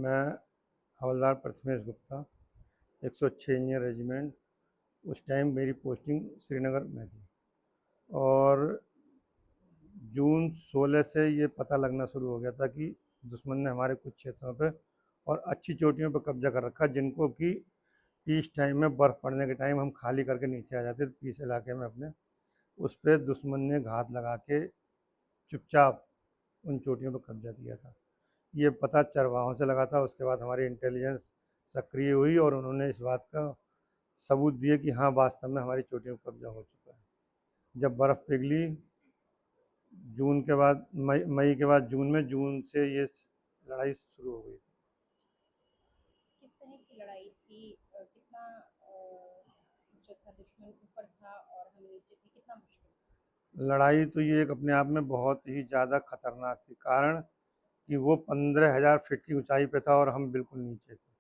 मैं हवलदार Prathamesh Gupta 106 engineer regiment. उस time मेरी पोस्टिंग श्रीनगर में थी और जून 16 से ये पता लगना शुरू हो गया था कि दुश्मन ने हमारे कुछ क्षेत्रों पे और अच्छी चोटियों पर कब्जा कर रखा, जिनको कि पीस टाइम में बर्फ़ पड़ने के टाइम हम खाली करके नीचे आ जाते थे पीस इलाके में अपने। उस पर दुश्मन ने घात लगा के चुपचाप उन चोटियों पर कब्जा किया था। ये पता चरवाहों से लगा था। उसके बाद हमारी इंटेलिजेंस सक्रिय हुई और उन्होंने इस बात का सबूत दिए कि हाँ, वास्तव में हमारी चोटियों पर कब्जा हो चुका है। जब बर्फ़ पिघली जून के बाद मई के बाद जून से ये लड़ाई शुरू हो गई। किस तरह की लड़ाई थी? कितना जो था दुश्मन ऊपर था और हम नीचे थे, कितना मुश्किल था? लड़ाई तो ये एक अपने आप में बहुत ही ज़्यादा खतरनाक थी, कारण कि वो 15,000 फीट की ऊंचाई पे था और हम बिल्कुल नीचे थे।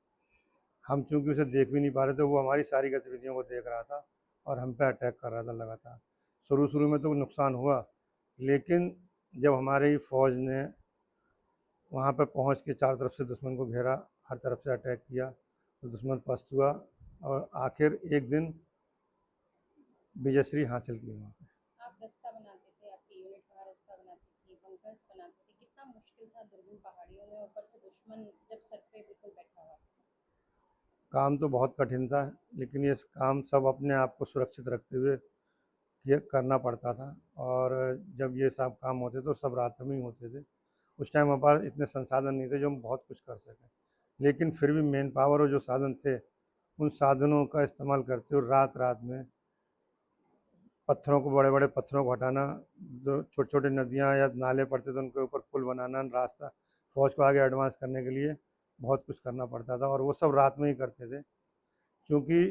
हम चूंकि उसे देख भी नहीं पा रहे थे, वो हमारी सारी गतिविधियों को देख रहा था और हम पे अटैक कर रहा था लगातार। शुरू शुरू में तो नुकसान हुआ, लेकिन जब हमारी फ़ौज ने वहाँ पे पहुँच के चारों तरफ से दुश्मन को घेरा, हर तरफ से अटैक किया, तो दुश्मन पस्त हुआ और आखिर एक दिन विजयश्री हासिल की वहाँ पे। आप रास्ता बनाते थे, आपकी यूनिट वहाँ रास्ता बनाती थी, बंकर्स बनाते थे, कितना मुश्किल था दुर्गम पहाड़ियों में, ऊपर से दुश्मन जब सर पे बिल्कुल बैठा हुआ था। काम तो बहुत कठिन था, लेकिन ये काम सब अपने आप को सुरक्षित रखते हुए ये करना पड़ता था। और जब ये सब काम होते तो सब रात में ही होते थे। उस टाइम हमारे पास इतने संसाधन नहीं थे जो हम बहुत कुछ कर सकें, लेकिन फिर भी मेन पावर और जो साधन थे, उन साधनों का इस्तेमाल करते हुए रात रात में पत्थरों को, बड़े बड़े पत्थरों को हटाना, जो छोटे छोटे नदियाँ या नाले पड़ते थे उनके ऊपर पुल बनाना, रास्ता फौज को आगे एडवांस करने के लिए बहुत कुछ करना पड़ता था और वो सब रात में ही करते थे। क्योंकि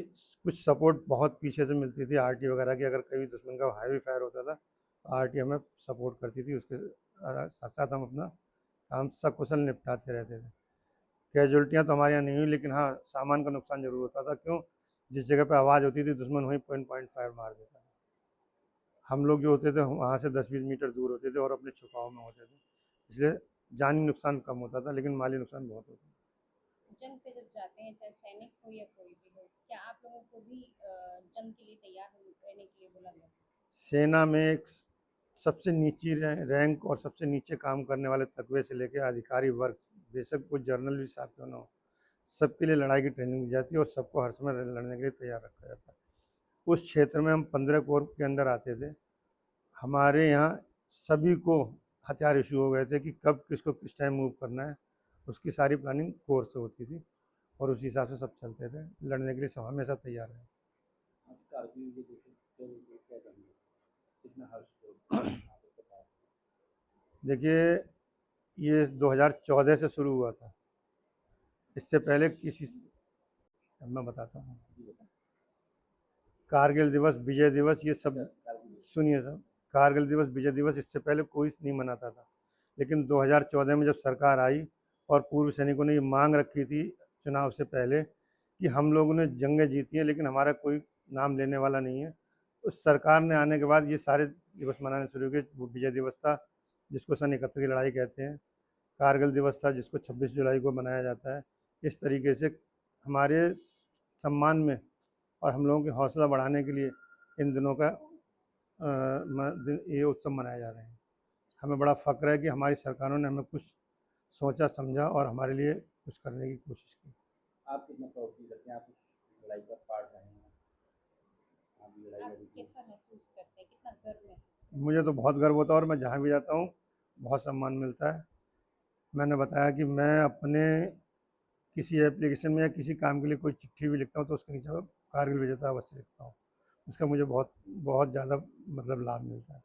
कुछ सपोर्ट बहुत पीछे से मिलती थी आरटी वगैरह की, अगर कभी दुश्मन का हैवी फायर होता था तो आरटी हमें सपोर्ट करती थी। उसके साथ साथ हम अपना काम सकुशल निपटाते रहते थे। कैजुअल्टियाँ तो हमारे यहाँ नहीं हुई, लेकिन हाँ, सामान का नुकसान जरूर होता था। क्यों? जिस जगह पे आवाज़ होती थी दुश्मन वहीं पॉइंट फायर मार देता था। हम लोग जो होते थे वहाँ से 10-20 मीटर दूर होते थे और अपने छुपाव में होते थे, इसलिए जानी नुकसान कम होता था, लेकिन माली नुकसान बहुत होता था। जंग पे जब जाते हैं, चाहे सैनिक हो या कोई भी हो, क्या आप लोगों को भी जंग के लिए तैयार रहने के लिए बोला गया? सेना में एक सबसे नीची रैंक और सबसे नीचे काम करने वाले तकवे से लेकर अधिकारी वर्ग, बेशक वो जर्नल भी साथ क्यों ना हो, सबके लिए लड़ाई की ट्रेनिंग दी जाती है और सबको हर समय लड़ने के लिए तैयार रखा जाता है। उस क्षेत्र में हम 15 कोर के अंदर आते थे। हमारे यहाँ सभी को हथियार इशू हो गए थे कि कब किसको किस टाइम मूव करना है। उसकी सारी प्लानिंग कोर से होती थी और उसी हिसाब से सब चलते थे। लड़ने के लिए सब हमेशा तैयार रहे। देखिए, ये 2014 से शुरू हुआ था। इससे पहले किसी, अब मैं बताता हूँ। कारगिल दिवस, विजय दिवस, ये सब सुनिए सब। कारगिल दिवस, विजय दिवस इससे पहले कोई नहीं मनाता था, लेकिन 2014 में जब सरकार आई और पूर्व सैनिकों ने ये मांग रखी थी चुनाव से पहले कि हम लोगों ने जंगें जीती हैं लेकिन हमारा कोई नाम लेने वाला नहीं है। उस सरकार ने आने के बाद ये सारे दिवस मनाने शुरू किए। वो विजय दिवस था जिसको सन 71 की लड़ाई कहते हैं, कारगिल दिवस था जिसको 26 जुलाई को मनाया जाता है। इस तरीके से हमारे सम्मान में और हम लोगों की हौसला बढ़ाने के लिए इन दिनों का ये उत्सव मनाए जा रहे हैं। हमें बड़ा फ़ख्र है कि हमारी सरकारों ने हमें कुछ सोचा समझा और हमारे लिए कुछ करने की कोशिश की। आप कितना प्राउड फील करते हैं, आप इस लड़ाई का पार्ट रहे हैं? आप लड़ाई आप कैसा महसूस करते हैं, कितना गर्व महसूस? मुझे तो बहुत गर्व होता है और मैं जहाँ भी जाता हूँ बहुत सम्मान मिलता है। मैंने बताया कि मैं अपने किसी एप्लीकेशन में या किसी काम के लिए कोई चिट्ठी भी लिखता हूँ तो उसके नीचे कारगिल विजेता अवश्य लिखता हूँ। उसका मुझे बहुत बहुत ज़्यादा मतलब लाभ मिलता है।